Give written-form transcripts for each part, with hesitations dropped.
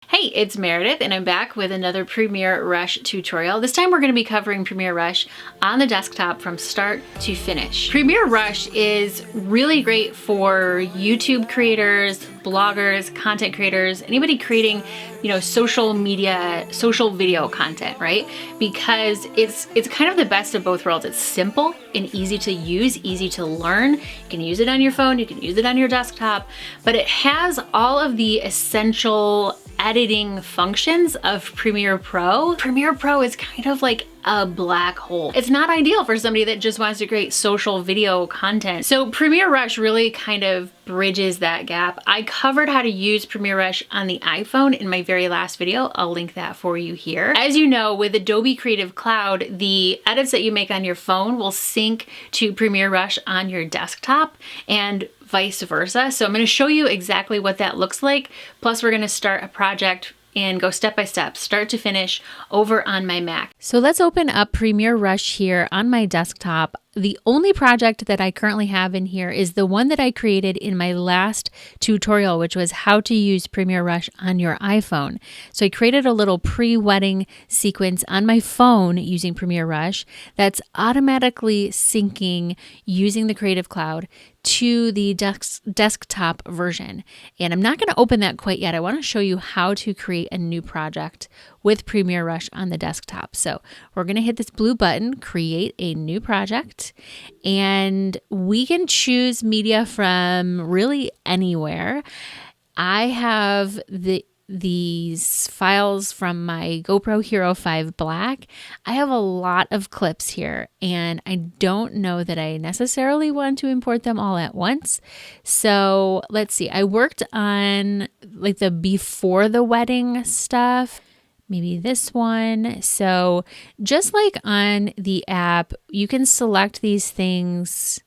Hey, it's Meredith and I'm back with another Premiere Rush tutorial. This time we're going to be covering Premiere Rush on the desktop from start to finish. Premiere Rush is really great for YouTube creators, bloggers, content creators, anybody creating, social media, social video content, right? Because it's kind of the best of both worlds. It's simple and easy to use, easy to learn. You can use it on your phone, you can use it on your desktop, but it has all of the essential editing functions of Premiere Pro. Premiere Pro is kind of like a black hole. It's not ideal for somebody that just wants to create social video content. So Premiere Rush really kind of bridges that gap. I covered how to use Premiere Rush on the iPhone in my very last video. I'll link that for you here. As you know, with Adobe Creative Cloud, the edits that you make on your phone will sync to Premiere Rush on your desktop and vice versa. So I'm going to show you exactly what that looks like. Plus we're going to start a project and go step by step, start to finish, over on my Mac. So let's open up Premiere Rush here on my desktop. The only project that I currently have in here is the one that I created in my last tutorial, which was how to use Premiere Rush on your iPhone. So I created a little pre-wedding sequence on my phone using Premiere Rush that's automatically syncing using the Creative Cloud to the desktop version. And I'm not going to open that quite yet. I want to show you how to create a new project with Premiere Rush on the desktop. So we're going to hit this blue button, create a new project, and we can choose media from really anywhere. I have these files from my GoPro Hero 5 Black. I have a lot of clips here and I don't know that I necessarily want to import them all at once. So let's see, I worked on like the before the wedding stuff. Maybe this one. So just like on the app, you can select these things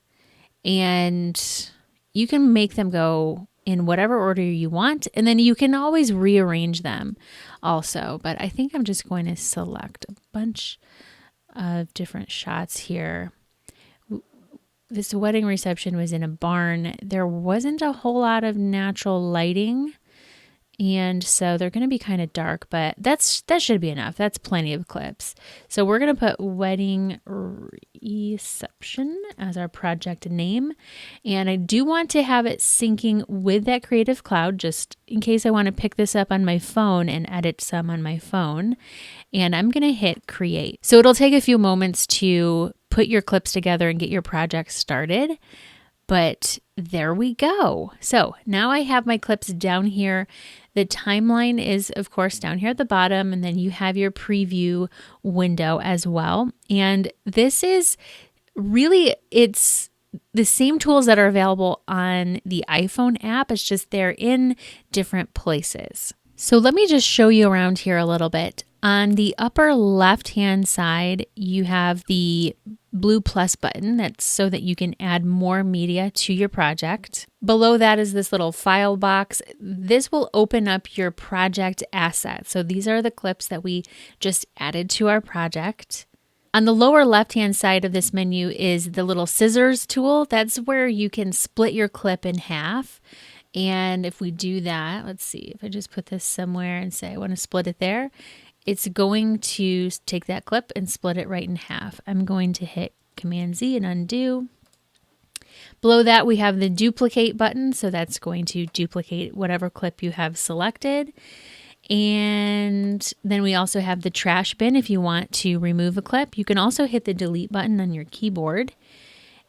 and you can make them go in whatever order you want. And then you can always rearrange them also. But I think I'm just going to select a bunch of different shots here. This wedding reception was in a barn. There wasn't a whole lot of natural lighting. And so they're going to be kind of dark, but that should be enough. That's plenty of clips. So we're going to put wedding reception as our project name. And I do want to have it syncing with that Creative Cloud, just in case I want to pick this up on my phone and edit some on my phone. And I'm going to hit create. So it'll take a few moments to put your clips together and get your project started. But there we go. So now I have my clips down here. The timeline is, of course, down here at the bottom, and then you have your preview window as well. And this is really, it's the same tools that are available on the iPhone app. It's just they're in different places. So let me just show you around here a little bit. On the upper left-hand side, you have the blue plus button. That's so that you can add more media to your project. Below that is this little file box. This will open up your project assets. So these are the clips that we just added to our project. On the lower left-hand side of this menu is the little scissors tool. That's where you can split your clip in half. And if we do that, let's see, if I just put this somewhere and say I want to split it there, it's going to take that clip and split it right in half. I'm going to hit Command Z and undo. Below that, we have the duplicate button. So that's going to duplicate whatever clip you have selected. And then we also have the trash bin if you want to remove a clip. You can also hit the delete button on your keyboard.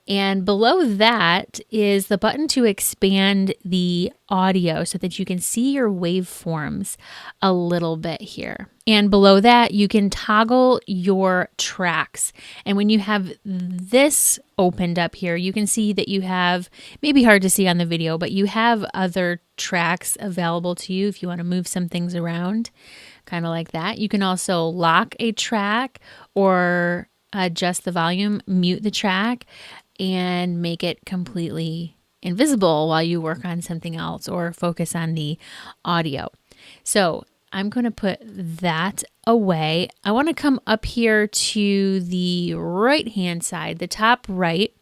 And below that is the button to expand the audio so that you can see your waveforms a little bit here. And below that, you can toggle your tracks. And when you have this opened up here, you can see that you have, maybe hard to see on the video, but you have other tracks available to you if you want to move some things around, kind of like that. You can also lock a track or adjust the volume, mute the track, and make it completely invisible while you work on something else or focus on the audio. So I'm going to put that away. I want to come up here to the right-hand side, the top right.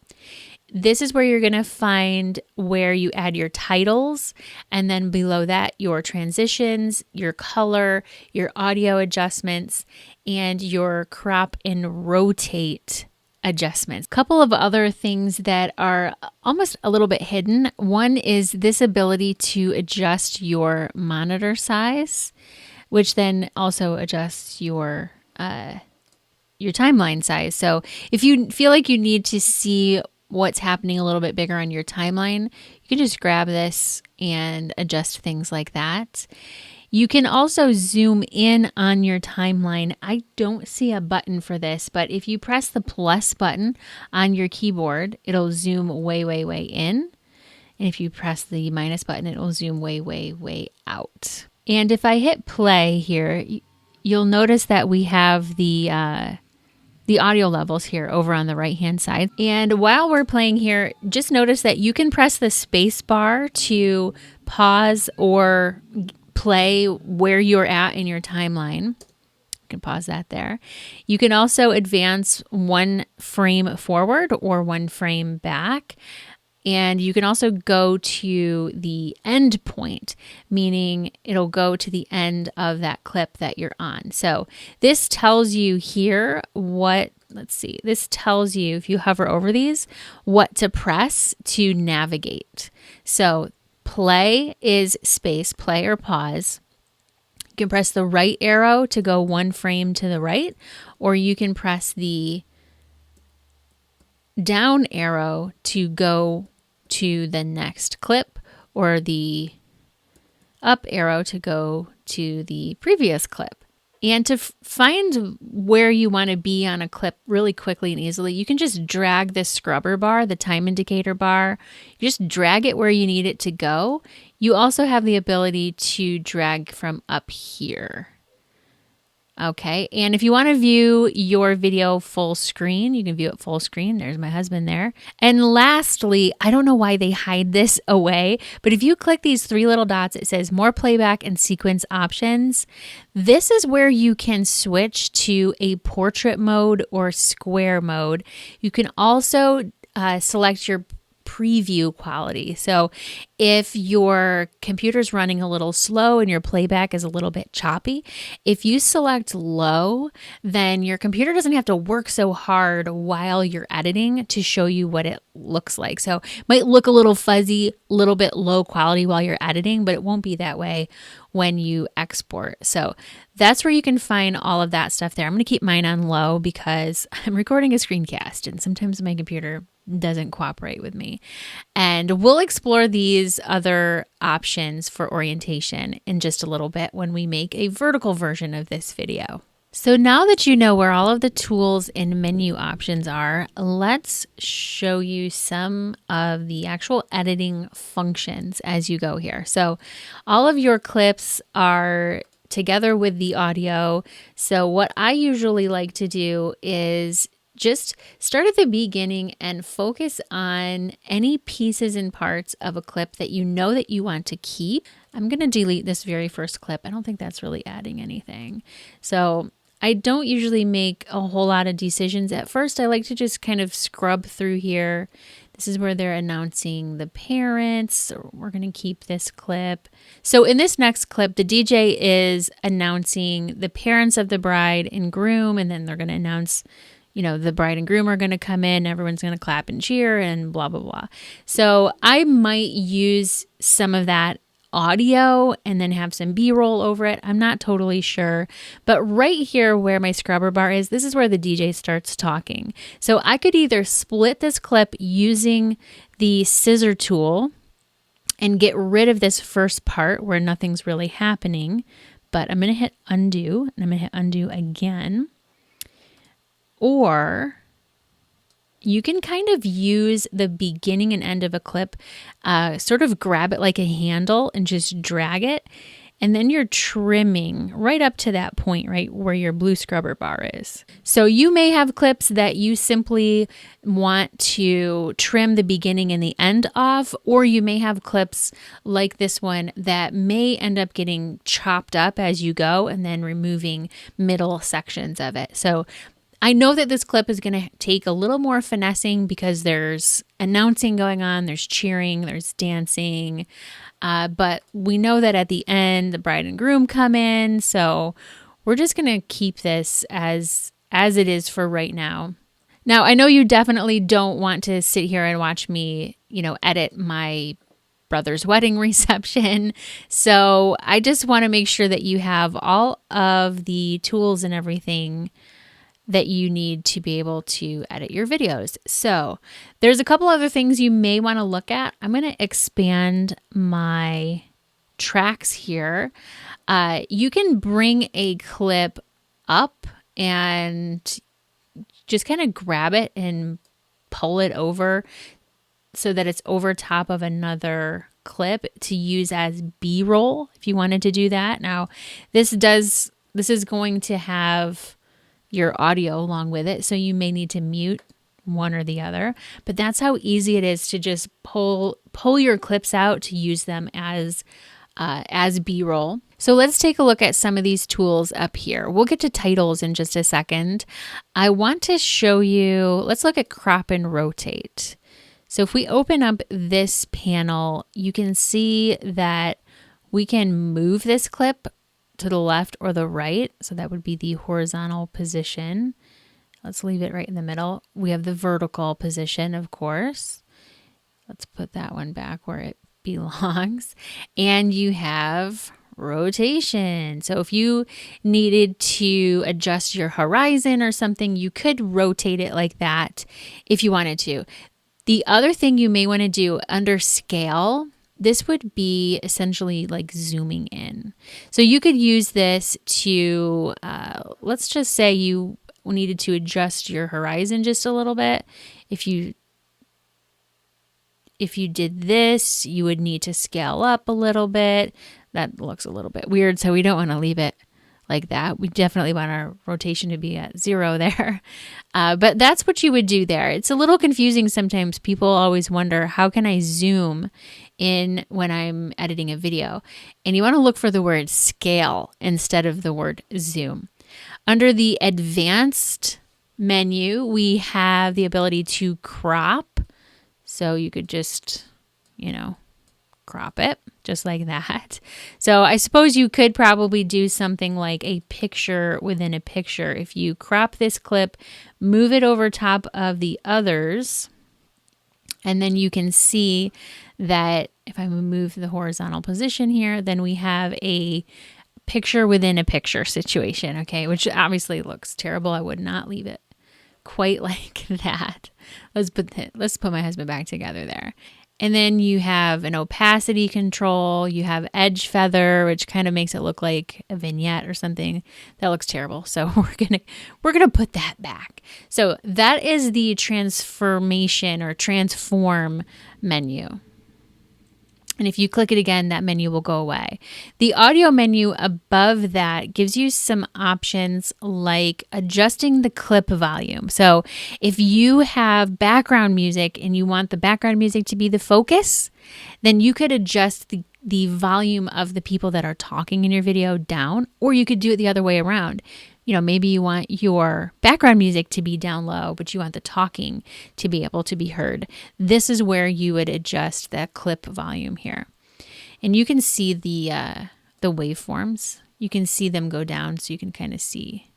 This is where you're going to find where you add your titles, and then below that, your transitions, your color, your audio adjustments, and your crop and rotate adjustments. A couple of other things that are almost a little bit hidden. One is this ability to adjust your monitor size, which then also adjusts your timeline size. So if you feel like you need to see what's happening a little bit bigger on your timeline, you can just grab this and adjust things like that. You can also zoom in on your timeline. I don't see a button for this, but if you press the plus button on your keyboard, it'll zoom way, way, way in. And if you press the minus button, it will zoom way, way, way out. And if I hit play here, you'll notice that we have the audio levels here over on the right hand side. And while we're playing here, just notice that you can press the space bar to pause or play where you're at in your timeline. You can pause that there. You can also advance one frame forward or one frame back. And you can also go to the end point, meaning it'll go to the end of that clip that you're on. So this tells you here this tells you, if you hover over these, what to press to navigate. So play is space, play or pause. You can press the right arrow to go one frame to the right, or you can press the down arrow to go to the next clip, or the up arrow to go to the previous clip. And to find where you want to be on a clip really quickly and easily, you can just drag this scrubber bar, the time indicator bar. You just drag it where you need it to go. You also have the ability to drag from up here. Okay, and if you want to view your video full screen, you can view it full screen. There's my husband there. And lastly, I don't know why they hide this away, but if you click these three little dots, it says more playback and sequence options. This is where you can switch to a portrait mode or square mode. You can also select your preview quality. So if your computer's running a little slow and your playback is a little bit choppy, if you select low, then your computer doesn't have to work so hard while you're editing to show you what it looks like. So it might look a little fuzzy, a little bit low quality while you're editing, but it won't be that way when you export. So that's where you can find all of that stuff there. I'm going to keep mine on low because I'm recording a screencast and sometimes my computer doesn't cooperate with me. And we'll explore these other options for orientation in just a little bit when we make a vertical version of this video. So now that you know where all of the tools and menu options are, let's show you some of the actual editing functions as you go here. So all of your clips are together with the audio. So what I usually like to do is just start at the beginning and focus on any pieces and parts of a clip that you know that you want to keep. I'm going to delete this very first clip. I don't think that's really adding anything. So I don't usually make a whole lot of decisions at first. I like to just kind of scrub through here. This is where they're announcing the parents. So we're going to keep this clip. So in this next clip, the DJ is announcing the parents of the bride and groom, and then they're going to announce, the bride and groom are going to come in, everyone's going to clap and cheer and blah, blah, blah. So I might use some of that audio and then have some B-roll over it. I'm not totally sure. But right here where my scrubber bar is, this is where the DJ starts talking. So I could either split this clip using the scissor tool and get rid of this first part where nothing's really happening. But I'm going to hit undo, and I'm going to hit undo again. Or you can kind of use the beginning and end of a clip, sort of grab it like a handle and just drag it. And then you're trimming right up to that point, right where your blue scrubber bar is. So you may have clips that you simply want to trim the beginning and the end off, or you may have clips like this one that may end up getting chopped up as you go and then removing middle sections of it. So I know that this clip is going to take a little more finessing because there's announcing going on, there's cheering, there's dancing, but we know that at the end, the bride and groom come in, so we're just going to keep this as it is for right now. Now, I know you definitely don't want to sit here and watch me, edit my brother's wedding reception. So I just want to make sure that you have all of the tools and everything that you need to be able to edit your videos. So there's a couple other things you may want to look at. I'm going to expand my tracks here. You can bring a clip up and just kind of grab it and pull it over so that it's over top of another clip to use as B-roll if you wanted to do that. Now, this is going to have your audio along with it, so you may need to mute one or the other, but that's how easy it is to just pull your clips out to use them as B-roll. So let's take a look at some of these tools up here. We'll get to titles in just a second. I want to show you, let's look at crop and rotate. So if we open up this panel, you can see that we can move this clip to the left or the right. So that would be the horizontal position. Let's leave it right in the middle. We have the vertical position, of course. Let's put that one back where it belongs. And you have rotation. So if you needed to adjust your horizon or something, you could rotate it like that if you wanted to. The other thing you may want to do under scale, this would be essentially like zooming in. So you could use this to, let's just say you needed to adjust your horizon just a little bit. If you did this, you would need to scale up a little bit. That looks a little bit weird, so we don't want to leave it like that. We definitely want our rotation to be at 0 there. But that's what you would do there. It's a little confusing sometimes. People always wonder, how can I zoom in when I'm editing a video? And you want to look for the word scale instead of the word zoom. Under the advanced menu, we have the ability to crop. So you could just, crop it just like that. So I suppose you could probably do something like a picture within a picture. If you crop this clip, move it over top of the others, and then you can see that if I move the horizontal position here, then we have a picture within a picture situation, okay, which obviously looks terrible. I would not leave it quite like that. Let's put my husband back together there. And then you have an opacity control, you have edge feather, which kind of makes it look like a vignette or something. That looks terrible. So we're gonna put that back. So that is the transformation or transform menu. And if you click it again, that menu will go away. The audio menu above that gives you some options like adjusting the clip volume. So if you have background music and you want the background music to be the focus, then you could adjust the volume of the people that are talking in your video down, or you could do it the other way around. Maybe you want your background music to be down low, but you want the talking to be able to be heard. This is where you would adjust that clip volume here. And you can see the waveforms. You can see them go down, so you can kind of see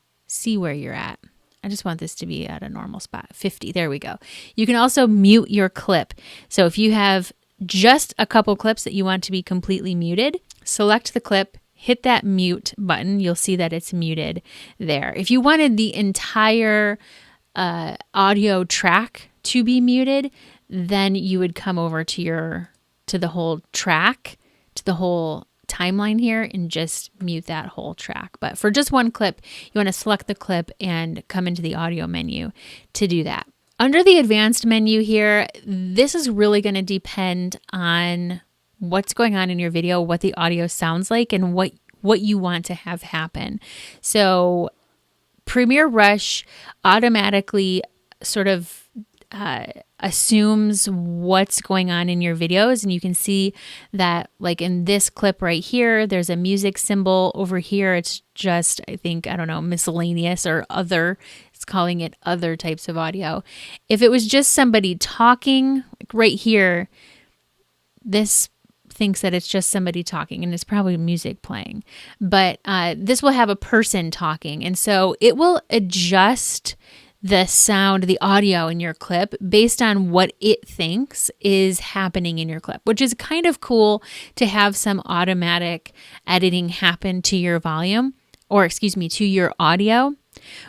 where you're at. I just want this to be at a normal spot, 50. There we go. You can also mute your clip. So if you have just a couple clips that you want to be completely muted, select the clip, hit that mute button. You'll see that it's muted there. If you wanted the entire audio track to be muted, then you would come over to the whole track, to the whole timeline here, and just mute that whole track. But for just one clip, you want to select the clip and come into the audio menu to do that. Under the advanced menu here, this is really going to depend on what's going on in your video, what the audio sounds like, and what you want to have happen. So Premiere Rush automatically sort of assumes what's going on in your videos, and you can see that, like in this clip right here, there's a music symbol. Over here it's just, I don't know, miscellaneous or other. It's calling it other types of audio. If it was just somebody talking, like right here, this thinks that it's just somebody talking, and it's probably music playing. But this will have a person talking, and so it will adjust the sound, the audio in your clip based on what it thinks is happening in your clip, which is kind of cool to have some automatic editing happen to your volume, or excuse me, to your audio,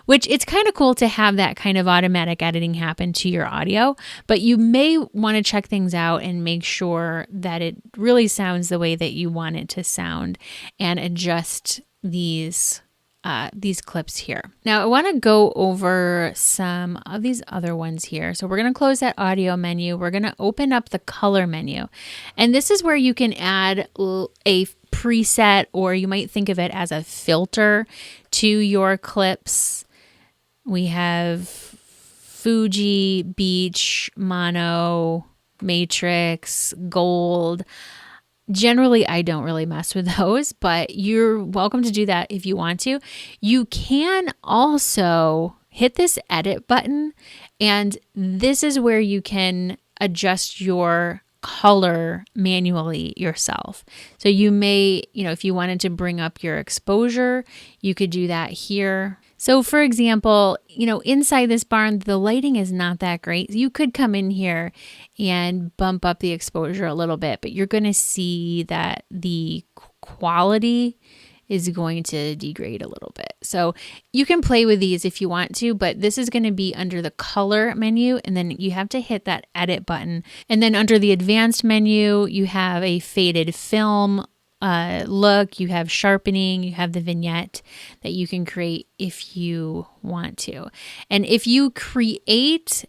which it's kind of cool to have that kind of automatic editing happen to your audio, but you may want to check things out and make sure that it really sounds the way that you want it to sound and adjust these clips here. Now I want to go over some of these other ones here. So we're going to close that audio menu. We're going to open up the color menu. And this is where you can add a preset, or you might think of it as a filter to your clips. We have Fuji, Beach, Mono, Matrix, Gold. Generally, I don't really mess with those, but you're welcome to do that if you want to. You can also hit this edit button, and this is where you can adjust your color manually yourself. So you may, if you wanted to bring up your exposure, you could do that here. So for example, inside this barn, the lighting is not that great. You could come in here and bump up the exposure a little bit, but you're going to see that the quality is going to degrade a little bit. So you can play with these if you want to, but this is going to be under the color menu, and then you have to hit that edit button. And then under the advanced menu, you have a faded film look, you have sharpening, you have the vignette that you can create if you want to. And if you create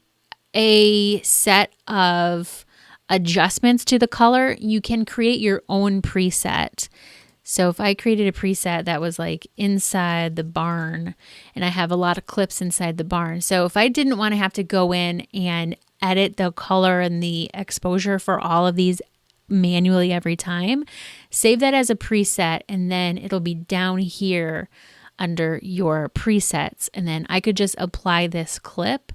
a set of adjustments to the color, you can create your own preset. So if I created a preset that was like inside the barn, and I have a lot of clips inside the barn. So if I didn't want to have to go in and edit the color and the exposure for all of these manually every time, save that as a preset, and then it'll be down here under your presets. And then I could just apply this clip,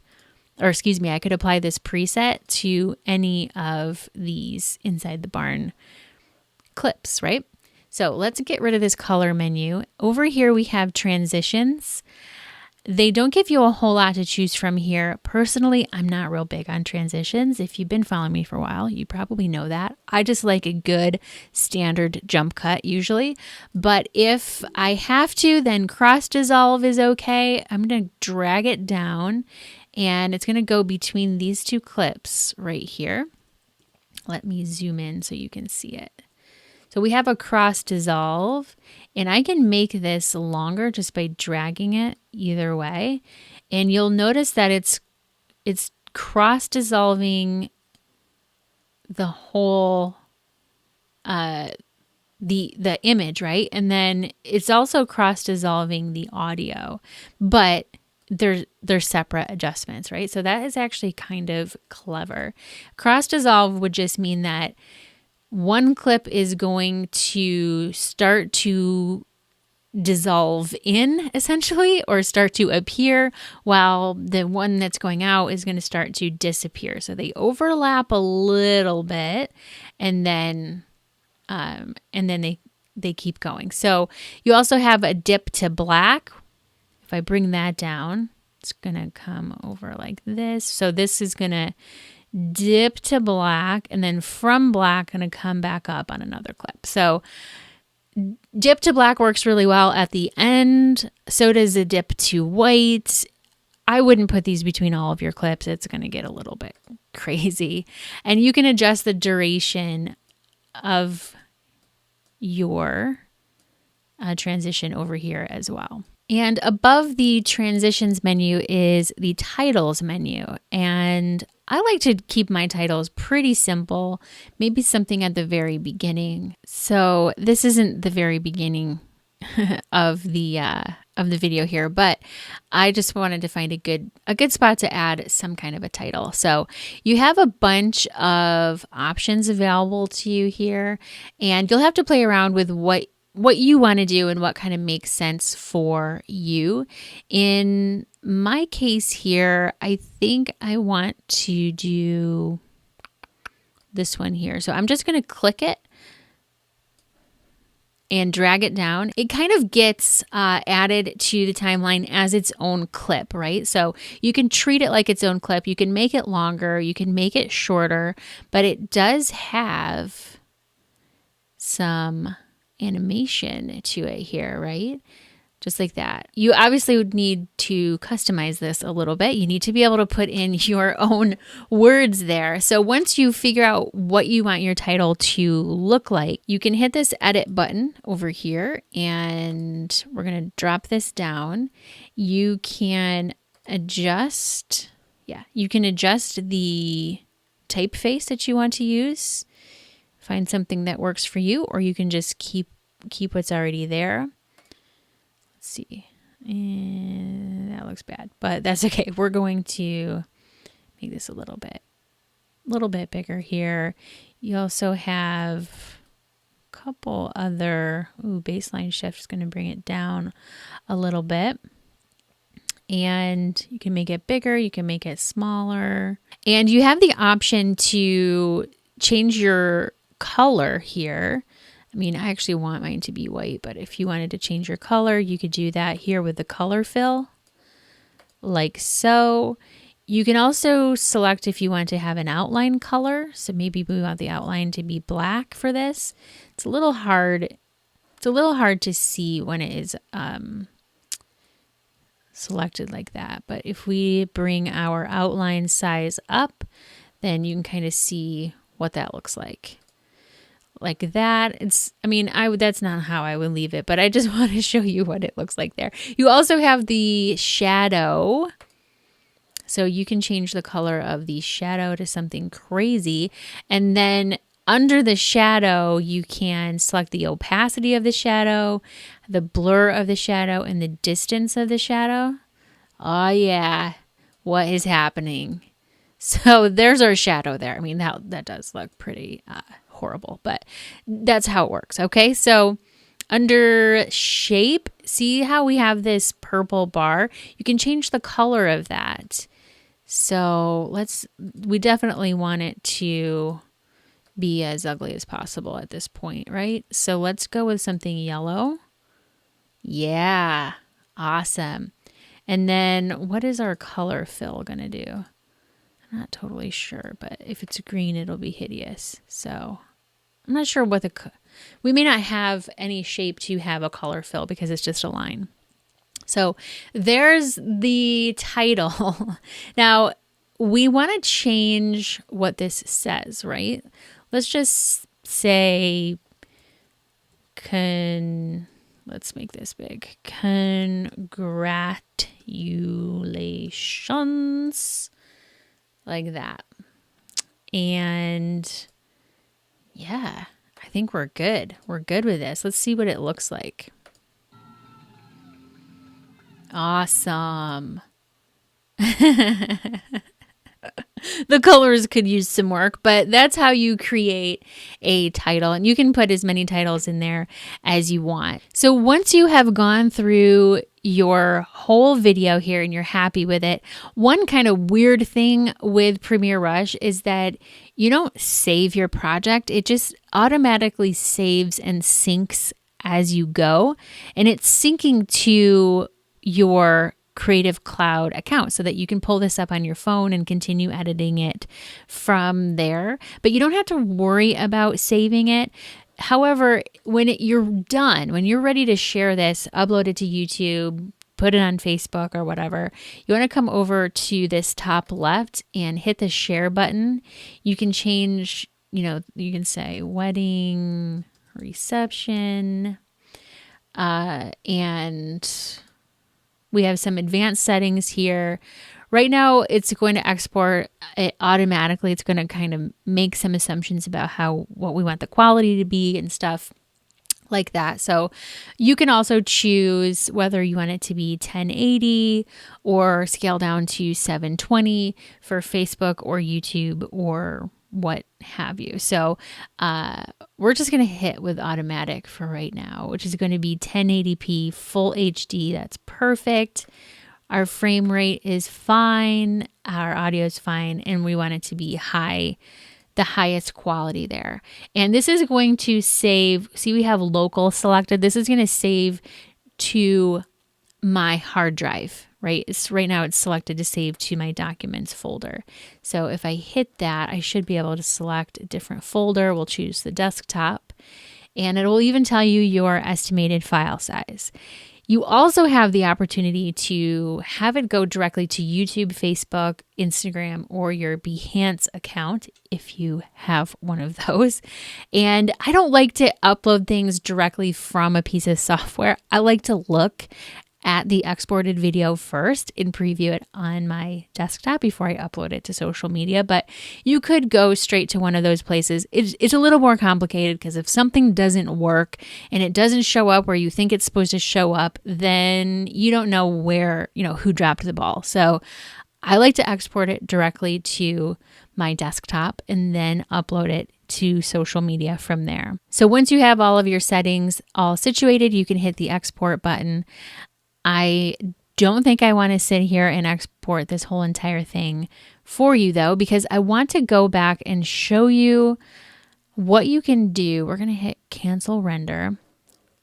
or excuse me, I could apply this preset to any of these inside the barn clips, right? So let's get rid of this color menu. Over here we have transitions. They don't give you a whole lot to choose from here. Personally, I'm not real big on transitions. If you've been following me for a while, you probably know that. I just like a good standard jump cut usually. But if I have to, then cross dissolve is okay. I'm going to drag it down, and it's going to go between these two clips right here. Let me zoom in so you can see it. So we have a cross dissolve, and I can make this longer just by dragging it either way. And you'll notice that it's cross dissolving the whole the image, right? And then it's also cross dissolving the audio, but they're separate adjustments, right? So that is actually kind of clever. Cross dissolve would just mean that one clip is going to start to dissolve in, essentially, or start to appear, while the one that's going out is going to start to disappear. So they overlap a little bit, and then they keep going. So you also have a dip to black. If I bring that down, it's going to come over like this. So this is going to dip to black, and then from black going to come back up on another clip. So dip to black works really well at the end. So does a dip to white. I wouldn't put these between all of your clips. It's going to get a little bit crazy. And you can adjust the duration of your transition over here as well. And above the transitions menu is the titles menu. And I like to keep my titles pretty simple, maybe something at the very beginning. So this isn't the very beginning of the video here, but I just wanted to find a good spot to add some kind of a title. So you have a bunch of options available to you here, and you'll have to play around with what what you want to do and what kind of makes sense for you. In my case here, I think I want to do this one here. So I'm just going to click it and drag it down. It kind of gets added to the timeline as its own clip, right? So you can treat it like its own clip. You can make it longer. You can make it shorter, but it does have some animation to it here, right? Just like that. You obviously would need to customize this a little bit. You need to be able to put in your own words there. So once you figure out what you want your title to look like, you can hit this edit button over here and we're going to drop this down. You can adjust, you can adjust the typeface that you want to use. Find something that works for you, or you can just keep what's already there. Let's see. And that looks bad, but that's okay. We're going to make this a little bit bigger here. You also have a couple other, baseline shift is going to bring it down a little bit. And you can make it bigger, you can make it smaller. And you have the option to change your color here. I mean, I actually want mine to be white, but if you wanted to change your color, you could do that here with the color fill, like so. You can also select if you want to have an outline color. So maybe we want the outline to be black for this. It's a little hard. It's a little hard to see when it is selected like that. But if we bring our outline size up, then you can kind of see what that looks like. Like that. That's not how I would leave it, but I just want to show you what it looks like there. You also have the shadow. So you can change the color of the shadow to something crazy. And then under the shadow, you can select the opacity of the shadow, the blur of the shadow, and the distance of the shadow. Oh yeah, what is happening? So there's our shadow there. I mean, that does look pretty horrible, but that's how it works. Okay, so under shape, see how we have this purple bar? You can change the color of that. So we definitely want it to be as ugly as possible at this point, right? So let's go with something yellow. Yeah, awesome. And then what is our color fill gonna do? I'm not totally sure, but if it's green, it'll be hideous. So I'm not sure what we may not have any shape to have a color fill because it's just a line. So there's the title. Now we want to change what this says, right? Let's just say, let's make this big. Congratulations. Like that. And yeah, I think we're good. We're good with this. Let's see what it looks like. Awesome. The colors could use some work, but that's how you create a title, and you can put as many titles in there as you want. So once you have gone through your whole video here and you're happy with it, one kind of weird thing with Premiere Rush is that you don't save your project. It just automatically saves and syncs as you go, and it's syncing to your Creative Cloud account so that you can pull this up on your phone and continue editing it from there. But you don't have to worry about saving it. However, when you're done, when you're ready to share this, upload it to YouTube, put it on Facebook or whatever, you want to come over to this top left and hit the share button. You can change, you can say wedding reception, and we have some advanced settings here. Right now, it's going to export it automatically. It's going to kind of make some assumptions about what we want the quality to be and stuff like that. So you can also choose whether you want it to be 1080 or scale down to 720 for Facebook or YouTube or what have you. So we're just going to hit with automatic for right now, which is going to be 1080p full HD. That's perfect. Our frame rate is fine. Our audio is fine. And we want it to be high, the highest quality there. And this is going to save, see, we have local selected. This is going to save to my hard drive, right? Right now it's selected to save to my documents folder. So if I hit that, I should be able to select a different folder. We'll choose the desktop, and it will even tell you your estimated file size. You also have the opportunity to have it go directly to YouTube, Facebook, Instagram, or your Behance account if you have one of those. And I don't like to upload things directly from a piece of software. I like to look at the exported video first and preview it on my desktop before I upload it to social media. But you could go straight to one of those places. It's a little more complicated because if something doesn't work and it doesn't show up where you think it's supposed to show up, then you don't know where, who dropped the ball. So I like to export it directly to my desktop and then upload it to social media from there. So once you have all of your settings all situated, you can hit the export button. I don't think I want to sit here and export this whole entire thing for you though, because I want to go back and show you what you can do. We're going to hit cancel render.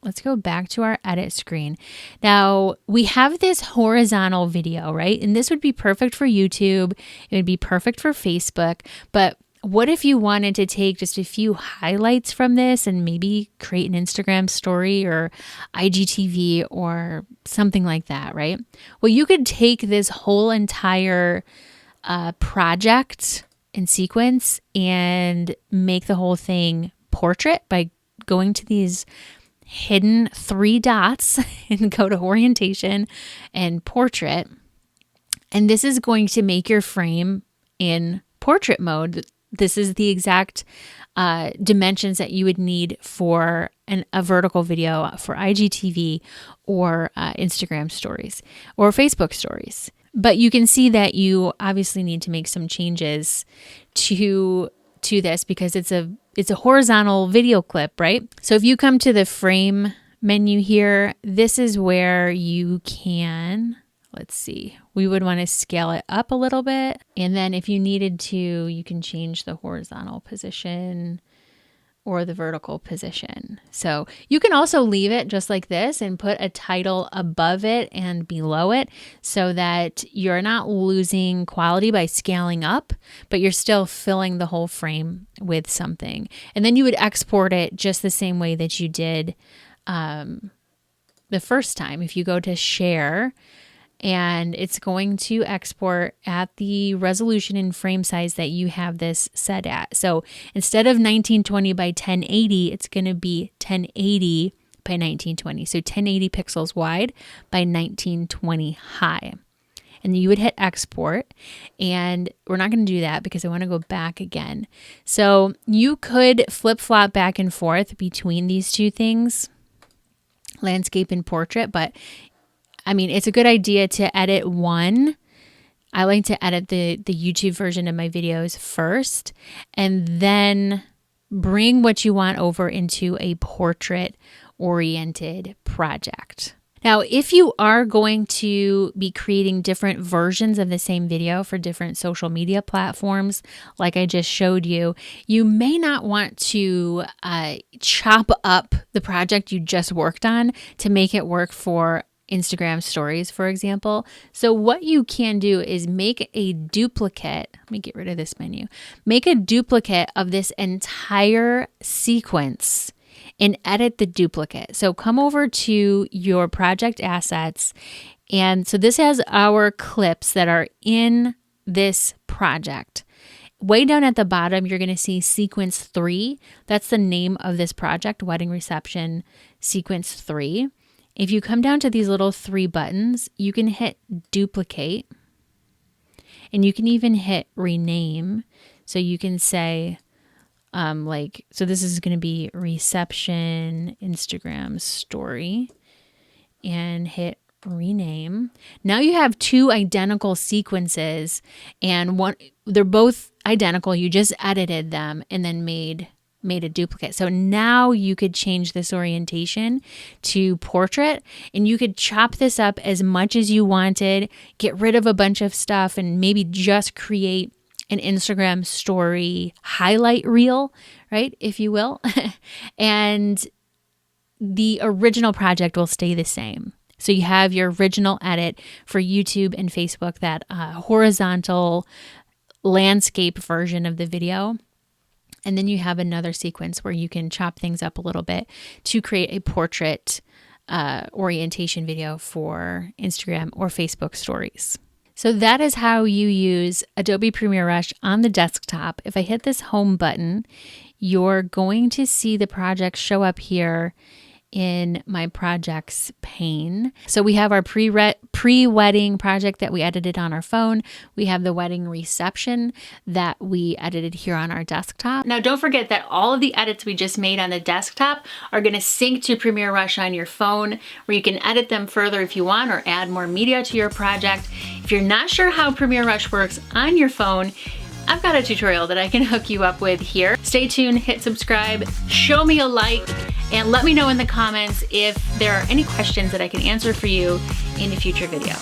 Let's go back to our edit screen. Now we have this horizontal video, right? And this would be perfect for YouTube. It would be perfect for Facebook, but what if you wanted to take just a few highlights from this and maybe create an Instagram story or IGTV or something like that, right? Well, you could take this whole entire project and sequence and make the whole thing portrait by going to these hidden 3 dots and go to orientation and portrait. And this is going to make your frame in portrait mode. This is the exact dimensions that you would need for a vertical video for IGTV or Instagram stories or Facebook stories. But you can see that you obviously need to make some changes to this because it's a horizontal video clip, right? So if you come to the frame menu here, this is where you can, let's see, we would want to scale it up a little bit. And then if you needed to, you can change the horizontal position or the vertical position. So you can also leave it just like this and put a title above it and below it so that you're not losing quality by scaling up, but you're still filling the whole frame with something. And then you would export it just the same way that you did the first time. If you go to share, and it's going to export at the resolution and frame size that you have this set at. So instead of 1920 by 1080, it's going to be 1080 by 1920. So 1080 pixels wide by 1920 high. And you would hit export, and we're not going to do that because I want to go back again. So you could flip-flop back and forth between these two things, landscape and portrait, but I mean, it's a good idea to edit one. I like to edit the YouTube version of my videos first and then bring what you want over into a portrait-oriented project. Now, if you are going to be creating different versions of the same video for different social media platforms, like I just showed you, you may not want to chop up the project you just worked on to make it work for Instagram stories, for example. So what you can do is make a duplicate. Let me get rid of this menu. Make a duplicate of this entire sequence and edit the duplicate. So come over to your project assets. And so this has our clips that are in this project. Way down at the bottom, you're going to see sequence 3. That's the name of this project, Wedding Reception Sequence 3. If you come down to these little 3 buttons, you can hit duplicate and you can even hit rename. So you can say so this is going to be reception Instagram story and hit rename. Now you have 2 identical sequences and they're both identical. You just edited them and then made a duplicate. So now you could change this orientation to portrait, and you could chop this up as much as you wanted, get rid of a bunch of stuff, and maybe just create an Instagram story highlight reel, right? If you will. And the original project will stay the same. So you have your original edit for YouTube and Facebook, that horizontal landscape version of the video. And then you have another sequence where you can chop things up a little bit to create a portrait orientation video for Instagram or Facebook stories. So that is how you use Adobe Premiere Rush on the desktop. If I hit this home button, you're going to see the project show up here in my projects pane. So we have our pre-wedding project that we edited on our phone. We have the wedding reception that we edited here on our desktop. Now don't forget that all of the edits we just made on the desktop are going to sync to Premiere Rush on your phone, where you can edit them further if you want or add more media to your project. If you're not sure how Premiere Rush works on your phone, I've got a tutorial that I can hook you up with here. Stay tuned, hit subscribe, show me a like, and let me know in the comments if there are any questions that I can answer for you in a future video.